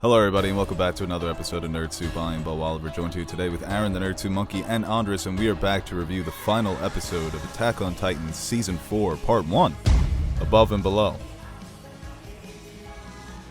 Hello everybody and welcome back to another episode of Nerd Soup. I am Beau Oliver, joined here today with Aaron the Nerd Soup Monkey and Andres, and we are back to review the final episode of Attack on Titan Season 4, Part 1, Above and Below.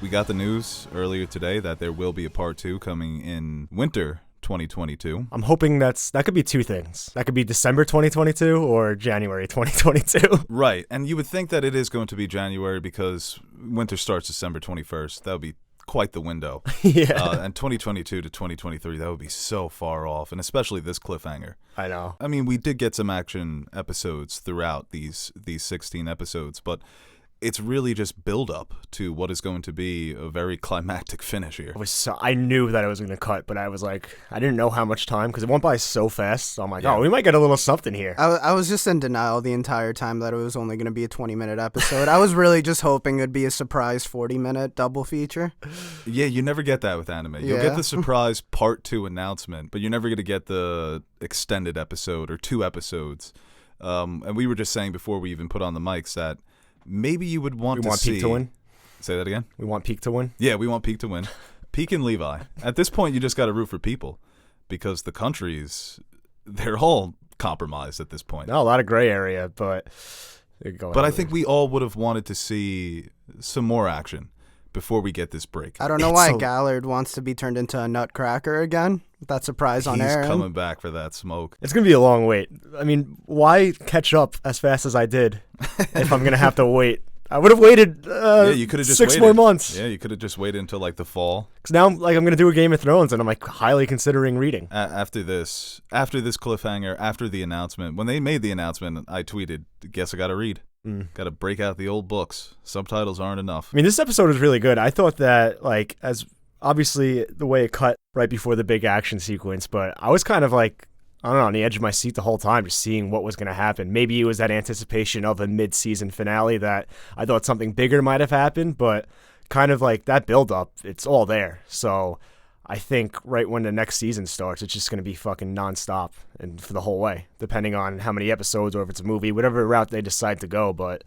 We got the news earlier today that there will be a Part 2 coming in winter 2022. I'm hoping that could be two things. That could be December 2022 or January 2022. Right, and you would think that it is going to be January because winter starts December 21st. That would be quite the window. Yeah. And 2022 to 2023, that would be so far off, and especially this cliffhanger. I know. I mean, we did get some action episodes throughout these 16 episodes, but it's really just build up to what is going to be a very climactic finish here. I knew that it was going to cut, but I was like, I didn't know how much time because it went by so fast. So I'm like, oh, we might get a little something here. I was just in denial the entire time that it was only going to be a 20-minute episode. I was really just hoping it'd be a surprise 40-minute double feature. Yeah, you never get that with anime. You'll get the surprise part 2 announcement, but you're never going to get the extended episode or 2 episodes. And we were just saying before we even put on the mics that maybe you would want to see... Peak to win? Say that again? We want Peak to win? Yeah, we want Peak to win. Peak and Levi. At this point, you just got to root for people because the countries, they're all compromised at this point. No, a lot of gray area, but... But I think we all would have wanted to see some more action before we get this break. I don't know why Gallard wants to be turned into a nutcracker again. That surprise on Aaron. He's coming back for that smoke. It's going to be a long wait. I mean, why catch up as fast as I did if I'm going to have to wait? I would have waited you could have just 6 more months. Yeah, you could have just waited until like the fall. Because now I'm going to do a Game of Thrones, and I'm like highly considering reading. After this cliffhanger, after the announcement, when they made the announcement, I tweeted, guess I got to read. Got to break out the old books. Subtitles aren't enough. I mean, this episode was really good. I thought that, like, as obviously the way it cut right before the big action sequence, but I was kind of like, I don't know, on the edge of my seat the whole time, just seeing what was going to happen. Maybe it was that anticipation of a mid-season finale that I thought something bigger might have happened, but kind of like that build-up, it's all there. So I think right when the next season starts, it's just going to be fucking nonstop and for the whole way, depending on how many episodes or if it's a movie, whatever route they decide to go. But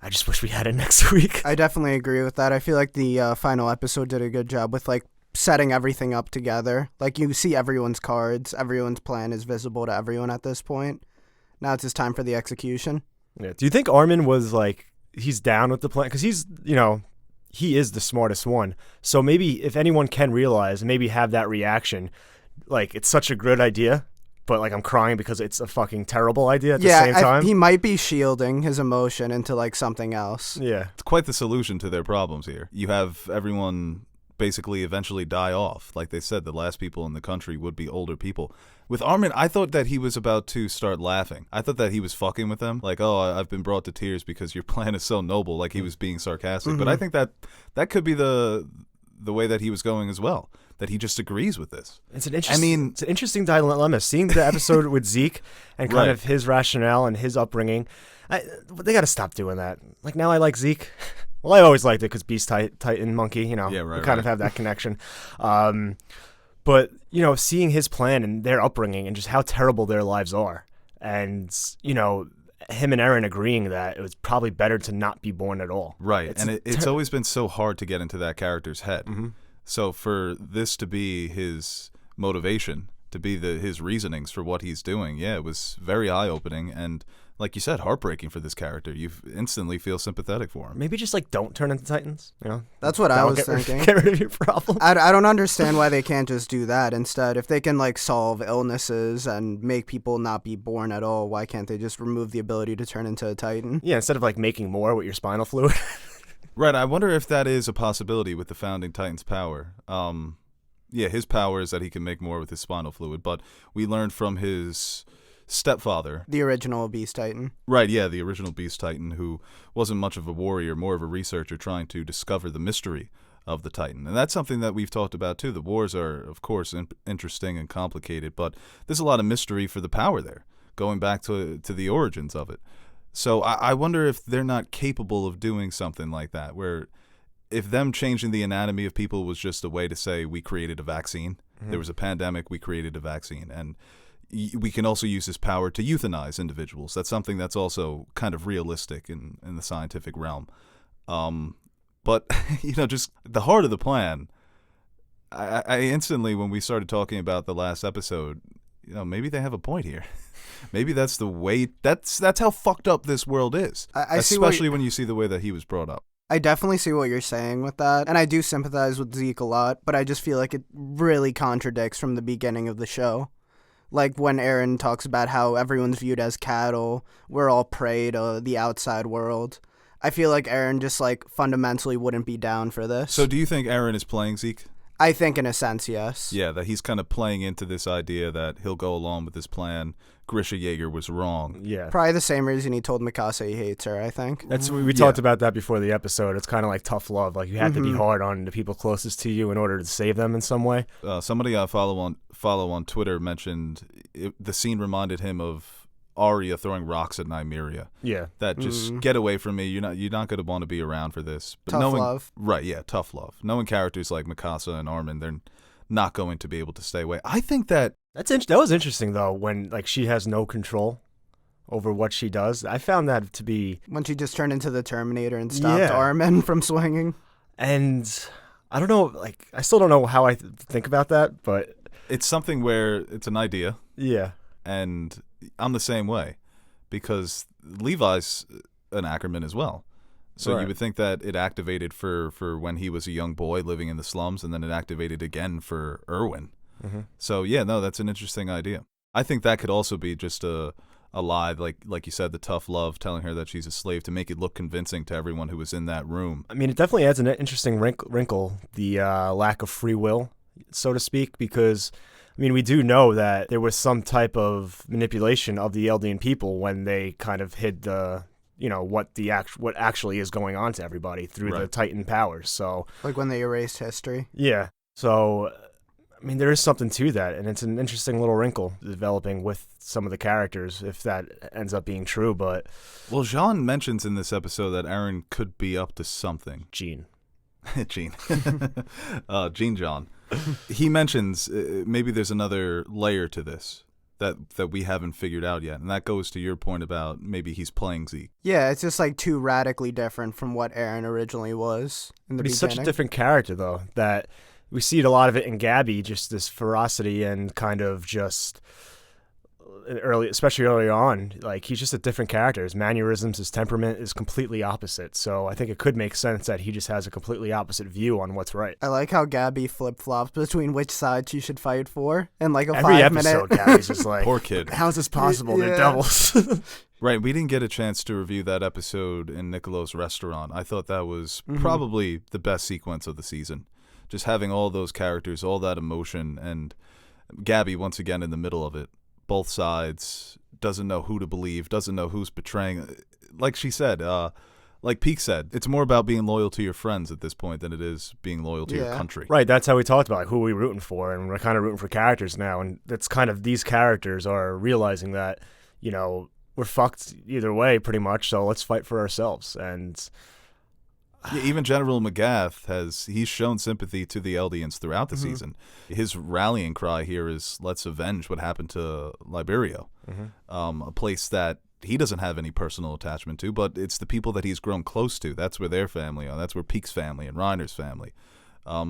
I just wish we had it next week. I definitely agree with that. I feel like the final episode did a good job with like setting everything up together. Like you see everyone's cards, everyone's plan is visible to everyone at this point. Now it's just time for the execution. Yeah. Do you think Armin was like, he's down with the plan? Because he's, he is the smartest one. So maybe if anyone can realize, maybe have that reaction, like it's such a good idea, but like I'm crying because it's a fucking terrible idea at the same time. He might be shielding his emotion into like something else. Yeah. It's quite the solution to their problems here. You have everyone basically eventually die off. Like they said, the last people in the country would be older people. With Armin, I thought that he was about to start laughing. I thought that he was fucking with them. Like, oh, I've been brought to tears because your plan is so noble. Like he was being sarcastic. Mm-hmm. But I think that could be the way that he was going as well. That he just agrees with this. It's an interesting dilemma. Seeing the episode with Zeke and kind of his rationale and his upbringing, they got to stop doing that. Like now I like Zeke. Well, I always liked it because Beast Titan Monkey, we kind of have that connection. But, seeing his plan and their upbringing and just how terrible their lives are. And, him and Eren agreeing that it was probably better to not be born at all. Right. It's always been so hard to get into that character's head. Mm-hmm. So for this to be his motivation, to be his reasonings for what he's doing, it was very eye-opening and, like you said, heartbreaking for this character. You instantly feel sympathetic for him. Maybe just like don't turn into Titans. That's what I was thinking. Get rid of your problem. I don't understand why they can't just do that instead. If they can like solve illnesses and make people not be born at all, why can't they just remove the ability to turn into a Titan? Yeah, instead of like making more with your spinal fluid. Right. I wonder if that is a possibility with the founding Titan's power. His power is that he can make more with his spinal fluid, but we learned from his stepfather, the original Beast Titan. Right, yeah, the original Beast Titan, who wasn't much of a warrior, more of a researcher trying to discover the mystery of the Titan. And that's something that we've talked about too. The wars are, of course, interesting and complicated, but there's a lot of mystery for the power there, going back to the origins of it. So I wonder if they're not capable of doing something like that, where if them changing the anatomy of people was just a way to say we created a vaccine, there was a pandemic, we created a vaccine, and we can also use this power to euthanize individuals. That's something that's also kind of realistic in the scientific realm. But, just the heart of the plan, I instantly, when we started talking about the last episode, maybe they have a point here. Maybe that's the way, that's how fucked up this world is. Especially when you see the way that he was brought up. I definitely see what you're saying with that, and I do sympathize with Zeke a lot, but I just feel like it really contradicts from the beginning of the show. Like when Aaron talks about how everyone's viewed as cattle, we're all prey to the outside world. I feel like Aaron just fundamentally wouldn't be down for this. So do you think Aaron is playing Zeke? I think in a sense, yes. Yeah, that he's kind of playing into this idea that he'll go along with this plan. Grisha Yeager was wrong. Yeah. Probably the same reason he told Mikasa he hates her, I think. We talked about that before the episode. It's kind of like tough love. Like you have to be hard on the people closest to you in order to save them in some way. Somebody I follow on Twitter mentioned the scene reminded him of Arya throwing rocks at Nymeria. Yeah. That just get away from me. You're not going to want to be around for this. But tough love. Right, yeah, tough love. Knowing characters like Mikasa and Armin, they're not going to be able to stay away. I think that was interesting though when she has no control over what she does. I found that to be when she just turned into the Terminator and stopped Armin from swinging. And I don't know, I still don't know how I think about that, but it's something where it's an idea. Yeah. And I'm the same way because Levi's an Ackerman as well. So right. You would think that it activated for when he was a young boy living in the slums, and then it activated again for Erwin. Mm-hmm. So yeah, no, that's an interesting idea. I think that could also be just a lie, like you said, the tough love, telling her that she's a slave to make it look convincing to everyone who was in that room. I mean, it definitely adds an interesting wrinkle, the lack of free will, so to speak, because I mean, we do know that there was some type of manipulation of the Eldian people when they kind of hid the, what actually is going on to everybody through the Titan powers. So, like when they erased history. Yeah. So, I mean, there is something to that, and it's an interesting little wrinkle developing with some of the characters if that ends up being true. But Jean mentions in this episode that Aaron could be up to something. Jean John. He mentions maybe there's another layer to this that we haven't figured out yet, and that goes to your point about maybe he's playing Zeke. Yeah, it's just too radically different from what Aaron originally was in the beginning. He's such a different character, though, that we see a lot of it in Gabby, just this ferocity and kind of just especially early on, he's just a different character. His mannerisms, his temperament is completely opposite. So I think it could make sense that he just has a completely opposite view on what's right. I like how Gabby flip-flops between which side she should fight for in a Every 5 episode, minute. Gabby's just like, poor kid. How is this possible? They're devils. Right, we didn't get a chance to review that episode in Nicolo's restaurant. I thought that was probably the best sequence of the season. Just having all those characters, all that emotion, and Gabby once again in the middle of it. Both sides, doesn't know who to believe, doesn't know who's betraying. Like she said, like Peake said, it's more about being loyal to your friends at this point than it is being loyal to your country. Right, that's how we talked about who are we rooting for, and we're kind of rooting for characters now, and that's kind of these characters are realizing that, we're fucked either way pretty much, so let's fight for ourselves. And yeah, even General McGath he's shown sympathy to the Eldians throughout the season. His rallying cry here is, let's avenge what happened to Liberio, a place that he doesn't have any personal attachment to, but it's the people that he's grown close to. That's where their family are. That's where Peake's family and Reiner's family.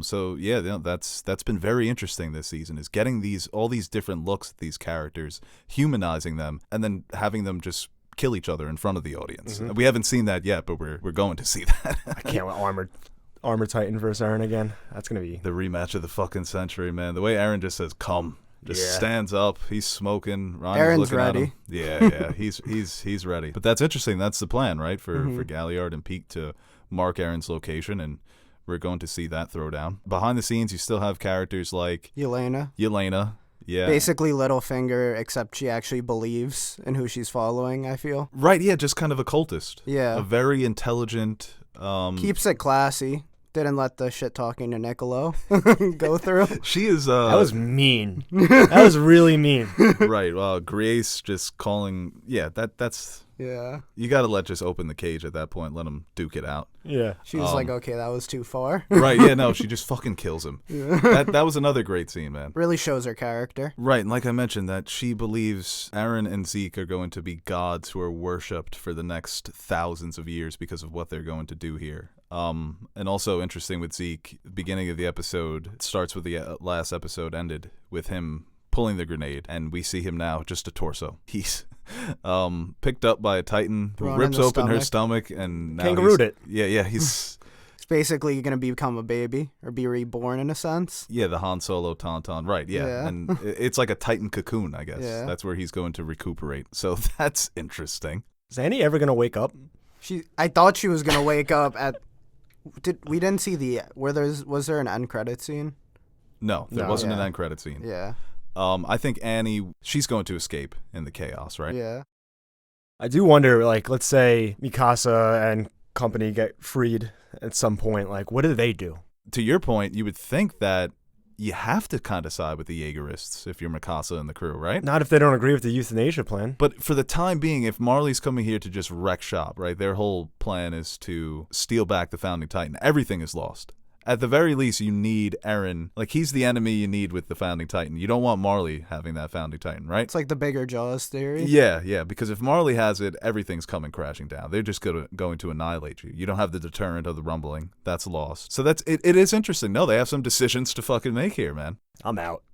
So yeah, that's been very interesting this season, is getting all these different looks at these characters, humanizing them, and then having them just kill each other in front of the audience. We haven't seen that yet, but we're going to see that. I can't wait. Armor Titan versus Aaron again. That's gonna be the rematch of the fucking century, man. The way Aaron just says "come," stands up. He's smoking. Aaron's looking ready. At him. Yeah, he's ready. But that's interesting. That's the plan, right? For Galliard and Peake to mark Aaron's location, and we're going to see that throwdown. Behind the scenes, you still have characters like Yelena. Yeah. Basically Littlefinger, except she actually believes in who she's following, I feel. Right, yeah, just kind of a cultist. Yeah. A very intelligent... keeps it classy. Didn't let the shit talking to Nicolo go through. She is... that was mean. That was really mean. Right, Grace just calling... Yeah, that's Yeah. You got to just open the cage at that point, let him duke it out. Yeah. She was like, okay, that was too far. Right, yeah, no, she just fucking kills him. Yeah. That was another great scene, man. Really shows her character. Right, and like I mentioned, that she believes Aaron and Zeke are going to be gods who are worshipped for the next thousands of years because of what they're going to do here. And also interesting with Zeke, the beginning of the episode, it starts with the last episode ended with him pulling the grenade, and we see him now just a torso. He's picked up by a Titan who Thrown in rips the open her stomach. stomach, and now Kangarooed it. Yeah, he's It's basically going to become a baby or be reborn in a sense. yeah, the Han Solo Tauntaun, right? Yeah, and it's like a Titan cocoon, I guess. Yeah. That's where he's going to recuperate. So that's interesting. Is Annie ever gonna wake up? I thought she was going to wake up at. We didn't see was there an end credit scene? No, there No. wasn't an Yeah. end credit scene. Yeah. I think Annie, she's going to escape in the chaos, right? Yeah. I do wonder, like, let's say Mikasa and company get freed at some point. Like, what do they do? To your point, you would think that you have to kind of side with the Jaegerists if you're Mikasa and the crew, right? Not if they don't agree with the euthanasia plan. But for the time being, if Marley's coming here to just wreck shop, right, their whole plan is to steal back the Founding Titan. Everything is lost. At the very least, you need Eren. Like, he's the enemy you need with the Founding Titan. You don't want Marley having that Founding Titan, right? It's like the bigger Jaws theory. Yeah, because if Marley has it, everything's coming crashing down. They're just going to annihilate you. You don't have the deterrent of the rumbling. That's lost. So that's it. It is interesting. No, they have some decisions to fucking make here, man. I'm out.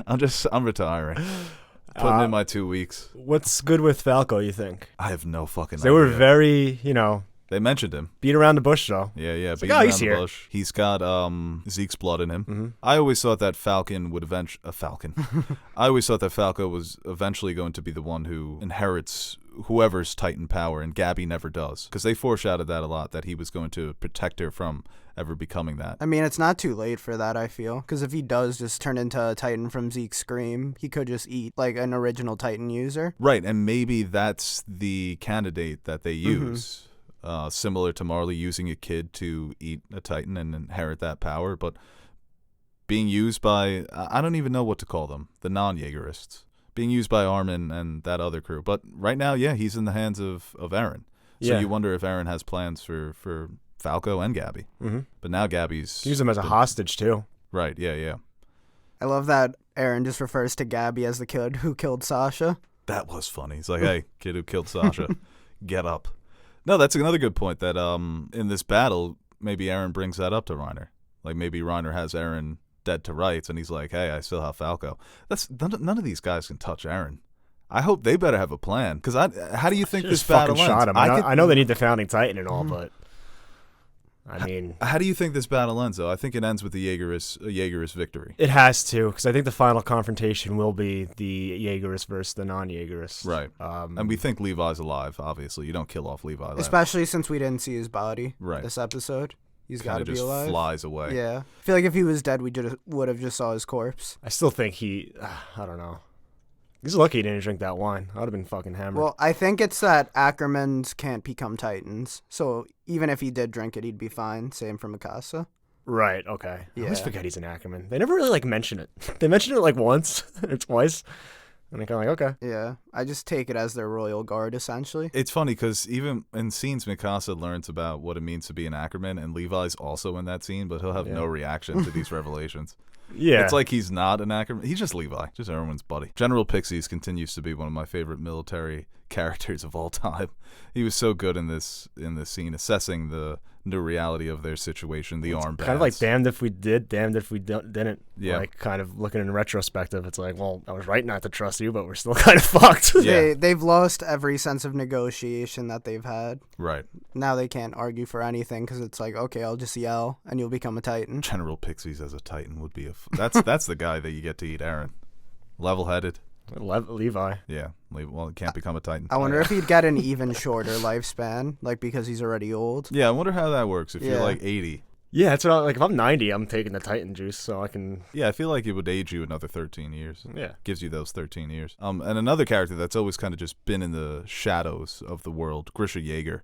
I'm retiring. Putting in my 2 weeks. What's good with Falco, you think? I have no fucking They idea. were very, They mentioned him. beat around the bush, though. Yeah, It's beating like, oh, he's around the here. bush. He's got Zeke's blood in him. Mm-hmm. I always thought that Falcon would Falcon. I always thought that Falco was eventually going to be the one who inherits whoever's Titan power, and Gabby never does. Because they foreshadowed that a lot, that he was going to protect her from ever becoming that. I mean, it's not too late for that, I feel. Because if he does just turn into a Titan from Zeke's Scream, he could just eat like an original Titan user. Right, and maybe that's the candidate that they use. Similar to Marley using a kid to eat a Titan and inherit that power, but being used by, I don't even know what to call them, the non-Jaegerists. Being used by Armin and that other crew. But right now, yeah, he's in the hands of Eren. So Yeah. you wonder if Eren has plans for Falco and Gabby. Mm-hmm. But now Gabby's... Use them as a hostage, too. Right, yeah. I love that Eren just refers to Gabby as the kid who killed Sasha. That was funny. He's like, hey, kid who killed Sasha, get up. No, that's another good point, that in this battle, maybe Eren brings that up to Reiner. Like, maybe Reiner has Eren dead to rights, and he's like, hey, I still have Falco. That's none of these guys can touch Eren. I hope they better have a plan. Because how do you think this Just battle fucking ends? shot him. I know they need the Founding Titan and all, but I mean, How do you think this battle ends, though? I think it ends with the Jaegerist victory. it has to, because I think the final confrontation will be the Jaegerist versus the non-Jaegerist. Right. And we think Levi's alive, obviously. You don't kill off Levi. Especially since we didn't see his body Right. this episode. He's got to be just alive. flies away. Yeah. I feel like if he was dead, we would have just saw his corpse. I still think I don't know. He's lucky he didn't drink that wine. I would have been fucking hammered. Well, I think it's that Ackermans can't become Titans. So even if he did drink it, he'd be fine. Same for Mikasa. Right, okay. I always Yeah. forget he's an Ackerman. They never really, mention it. They mention it, once or twice. And I'm kind of like, okay. Yeah. I just take it as their royal guard, essentially. It's funny because even in scenes, Mikasa learns about what it means to be an Ackerman, and Levi's also in that scene, but he'll have no reaction to these revelations. Yeah. It's like he's not an Ackerman. He's just Levi, just everyone's buddy. General Pixies continues to be one of my favorite military characters of all time. He was so good in this scene, assessing the new reality of their situation, the armbands. kind of like damned if we did, damned if we didn't. Yeah. Like, kind of looking in retrospective, it's like, well, I was right not to trust you, but we're still kind of fucked. Yeah. They've lost every sense of negotiation that they've had. Right. Now they can't argue for anything because it's like, okay, I'll just yell and you'll become a Titan. General Pixies as a Titan would be that's the guy that you get to eat Eren. Level-headed. Levi. Yeah. Well, he can't become a Titan. I wonder if he'd get an even shorter lifespan, like because he's already old. Yeah, I wonder how that works if you're Yeah. like 80. Yeah, that's what if I'm 90, I'm taking the Titan juice so I can. Yeah, I feel like it would age you another 13 years. Yeah. Gives you those 13 years. And another character that's always kind of just been in the shadows of the world, Grisha Yeager,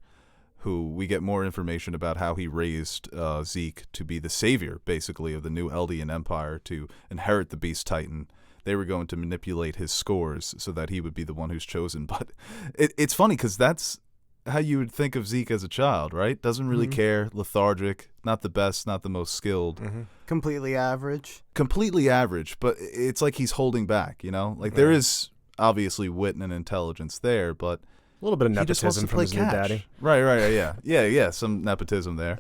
who we get more information about how he raised Zeke to be the savior, basically, of the new Eldian Empire, to inherit the Beast Titan. they were going to manipulate his scores so that he would be the one who's chosen. But it's funny because that's how you would think of Zeke as a child, right? Doesn't really care, lethargic, not the best, not the most skilled. Completely average. Completely average, but it's like he's holding back, you know? Like there is obviously wit and intelligence there, but A little bit of he just wants to nepotism from play his new catch. daddy. Right, yeah, some nepotism there.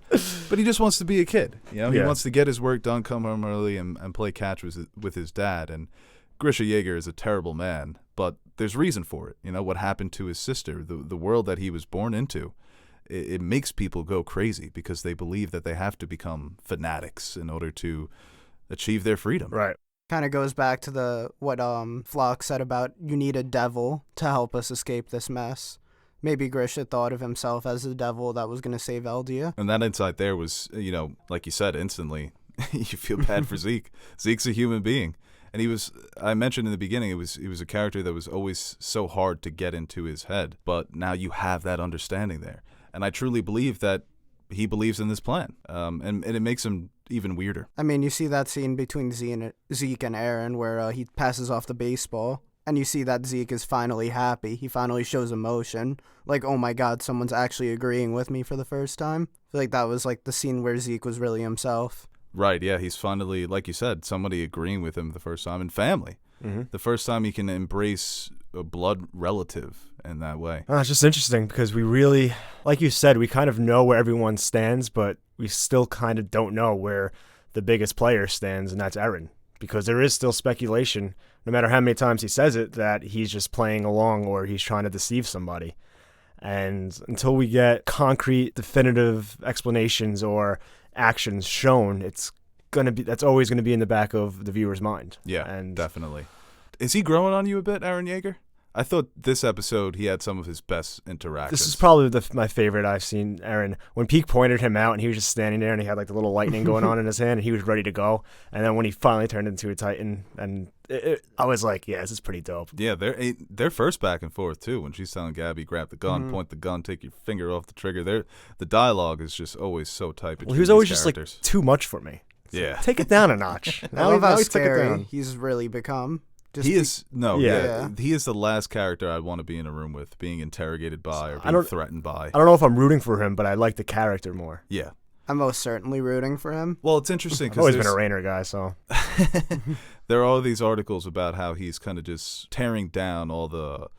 But he just wants to be a kid, you know? He Yeah. wants to get his work done, come home early, and play catch with his dad. And Grisha Yeager is a terrible man, but there's reason for it. You know, what happened to his sister, the world that he was born into, it makes people go crazy because they believe that they have to become fanatics in order to achieve their freedom. Right. Kind of goes back to what Flock said about you need a devil to help us escape this mess. Maybe Grisha thought of himself as the devil that was going to save Eldia. And that insight there was, you know, like you said, instantly, you feel bad for Zeke. Zeke's a human being. And I mentioned in the beginning, he was a character that was always so hard to get into his head. But now you have that understanding there. And I truly believe that he believes in this plan. And it makes him even weirder. I mean, you see that scene between Zeke and Aaron where he passes off the baseball. And you see that Zeke is finally happy. He finally shows emotion. Like, oh my God, someone's actually agreeing with me for the first time. I feel like that was like the scene where Zeke was really himself. Right, yeah, he's finally, like you said, somebody agreeing with him the first time, and family. The first time he can embrace a blood relative in that way. It's just interesting because we really, like you said, we kind of know where everyone stands, but we still kind of don't know where the biggest player stands, and that's Eren. Because there is still speculation, no matter how many times he says it, that he's just playing along or he's trying to deceive somebody. And until we get concrete, definitive explanations or actions shown, that's always gonna be in the back of the viewer's mind. Yeah, and definitely. Is he growing on you a bit, Eren Yeager? I thought this episode he had some of his best interactions. This is probably my favorite I've seen Eren. When Peak pointed him out and he was just standing there and he had like the little lightning going on in his hand and he was ready to go. And then when he finally turned into a Titan, and I was like, yeah, this is pretty dope. Yeah, their first back and forth too. When she's telling Gabby, grab the gun, point the gun, take your finger off the trigger. The dialogue is just always so tight. Well, he was always just like too much for me. Yeah, take it down a notch. I love how he took it scary down. he's really become. He is Yeah. He is the last character I'd want to be in a room with, being interrogated by or being threatened by. I don't know if I'm rooting for him, but I like the character more. Yeah, I'm most certainly rooting for him. well, it's interesting I've always because been a Rainer guy, so there are all these articles about how he's kind of just tearing down all the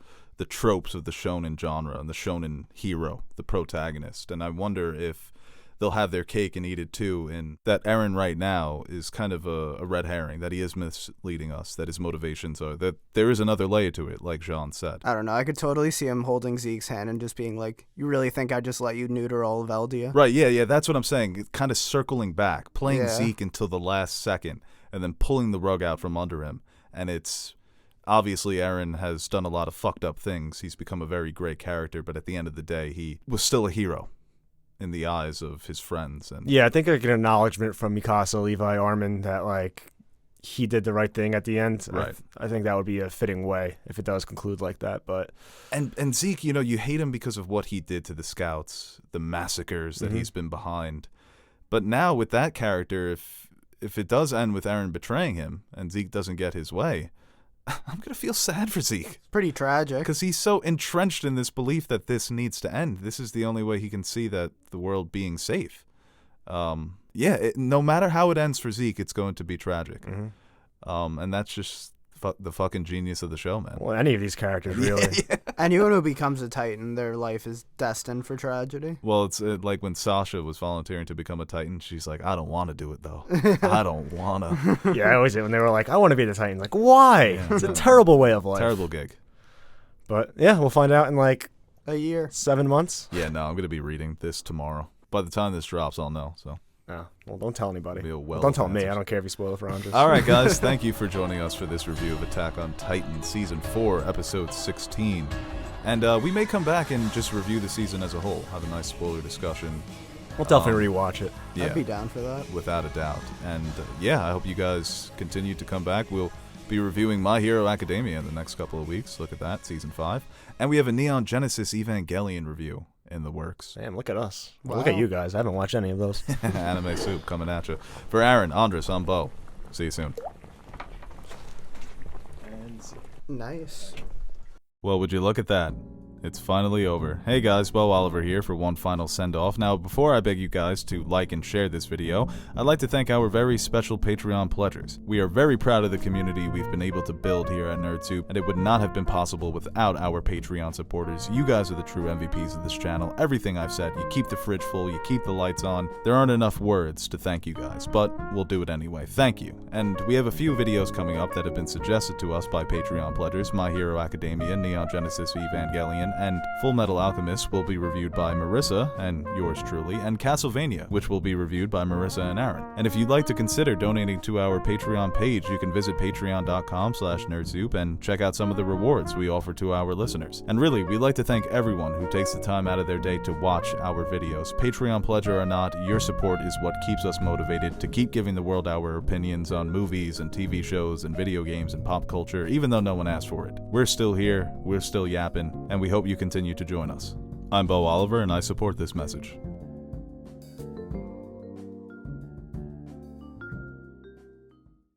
tropes of the shonen genre and the shonen hero, the protagonist. And I wonder if they'll have their cake and eat it too, and that Eren right now is kind of a red herring, that he is misleading us, that his motivations are, that there is another layer to it, like Jean said. I don't know. I could totally see him holding Zeke's hand and just being like, you really think I just let you neuter all of Eldia? Right, yeah, that's what I'm saying. Kind of circling back, playing Yeah. Zeke until the last second, and then pulling the rug out from under him. And it's obviously Eren has done a lot of fucked up things. He's become a very great character, but at the end of the day, he was still a hero in the eyes of his friends. And yeah, I think like an acknowledgement from Mikasa, Levi, Armin that like he did the right thing at the end. Right. I think that would be a fitting way if it does conclude like that. But and Zeke, you know, you hate him because of what he did to the scouts, the massacres that he's been behind. But now with that character, if it does end with Eren betraying him and Zeke doesn't get his way, I'm going to feel sad for Zeke. Pretty tragic. Because he's so entrenched in this belief that this needs to end. This is the only way he can see that the world being safe. No matter how it ends for Zeke, it's going to be tragic. And that's just the fucking genius of the show, man. Well, any of these characters, really. Anyone who becomes a Titan, their life is destined for tragedy. Well, it's like when Sasha was volunteering to become a Titan, she's like, I don't want to do it, though. I don't want to. Yeah, I always did when they were like, I want to be the Titan. Like, why? Yeah, it's a terrible way of life. Terrible gig. But yeah, we'll find out in like A year. 7 months. Yeah, no, I'm going to be reading this tomorrow. By the time this drops, I'll know, so. Oh, well, don't tell anybody. Be a well Don't tell of me. answers. I don't care if you spoil it for Andres. All right, guys. Thank you for joining us for this review of Attack on Titan Season 4, Episode 16. And we may come back and just review the season as a whole, have a nice spoiler discussion. We'll definitely rewatch it. Yeah, I'd be down for that. without a doubt. And I hope you guys continue to come back. We'll be reviewing My Hero Academia in the next couple of weeks. Look at that, Season 5. And we have a Neon Genesis Evangelion review in the works. Damn, look at us. Wow. Look at you guys. I haven't watched any of those. Anime Soup coming at you. For Aaron, Andres, I'm Beau. See you soon. Nice. Well, would you look at that? It's finally over. Hey guys, Beau Oliver here for one final send-off. Now, before I beg you guys to like and share this video, I'd like to thank our very special Patreon pledgers. We are very proud of the community we've been able to build here at NerdSoup, and it would not have been possible without our Patreon supporters. You guys are the true MVPs of this channel. Everything I've said, you keep the fridge full, you keep the lights on. There aren't enough words to thank you guys, but we'll do it anyway. Thank you. And we have a few videos coming up that have been suggested to us by Patreon pledgers. My Hero Academia, Neon Genesis Evangelion, and Full Metal Alchemist will be reviewed by Marissa, and yours truly, and Castlevania, which will be reviewed by Marissa and Aaron. And if you'd like to consider donating to our Patreon page, you can visit patreon.com/nerdsoup and check out some of the rewards we offer to our listeners. And really, we'd like to thank everyone who takes the time out of their day to watch our videos. Patreon pledger or not, your support is what keeps us motivated to keep giving the world our opinions on movies and TV shows and video games and pop culture, even though no one asked for it. We're still here, we're still yapping, and we hope you continue to join us. I'm Beau Oliver, and I support this message.